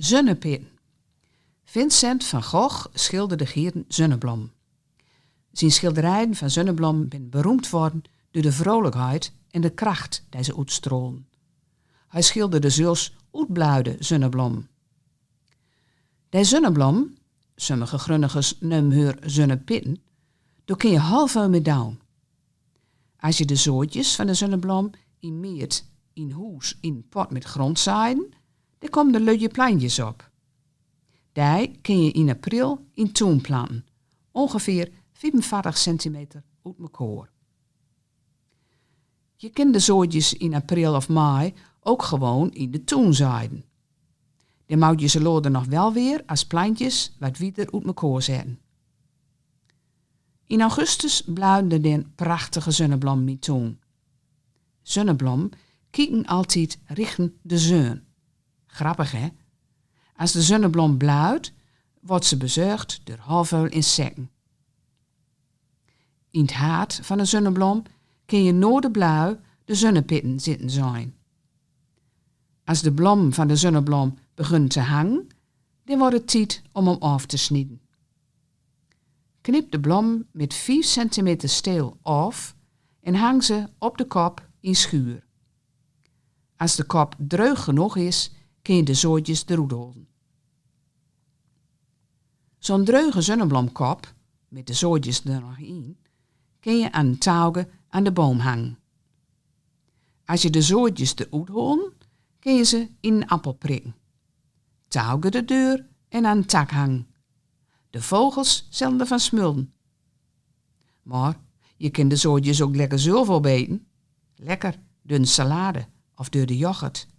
Zonnepitten. Vincent van Gogh schilderde gieren zonneblom. Zijn schilderijen van zonneblom zijn beroemd worden door de vrolijkheid en de kracht die ze uitstralen. Hij schilderde zelfs uitbluide zonneblom. Die zonneblom, sommige grunnigers noemen haar zonnepitten, daar kun je half mee down. Als je de zootjes van de zonneblom in meert, in hoes, in pot met grond zaaien, dan komen de leuke plantjes op. Die kun je in april in tuin planten, ongeveer 45 centimeter uit elkaar. Je kunt de zootjes in april of mei ook gewoon in de tuin zaaien. Dan moet je ze later nog wel weer als plantjes wat wieder uit elkaar zetten. In augustus bloeien de prachtige zonneblom in tuin. Zonneblom kijken altijd richting de zon. Grappig, hè? Als de zonneblom bloeit, wordt ze bezorgd door heel veel insecten. In het hart van de zonneblom kun je nooit de blauw de zonnepitten zitten zijn. Als de blom van de zonneblom begint te hangen, dan wordt het tijd om hem af te snijden. Knip de blom met 5 centimeter steel af en hang ze op de kop in schuur. Als de kop dreug genoeg is, kun je de zootjes eruit halen. Zo'n dreuge zonneblomkop, met de zootjes er nog in, kun je aan een touwge aan de boom hangen. Als je de zootjes eruit haalt, kun je ze in een appel prikken. Touwge de deur en aan een tak hangen. De vogels zullen ervan smulden. Maar je kunt de zootjes ook lekker zelf opeten. Lekker door een salade of door de yoghurt.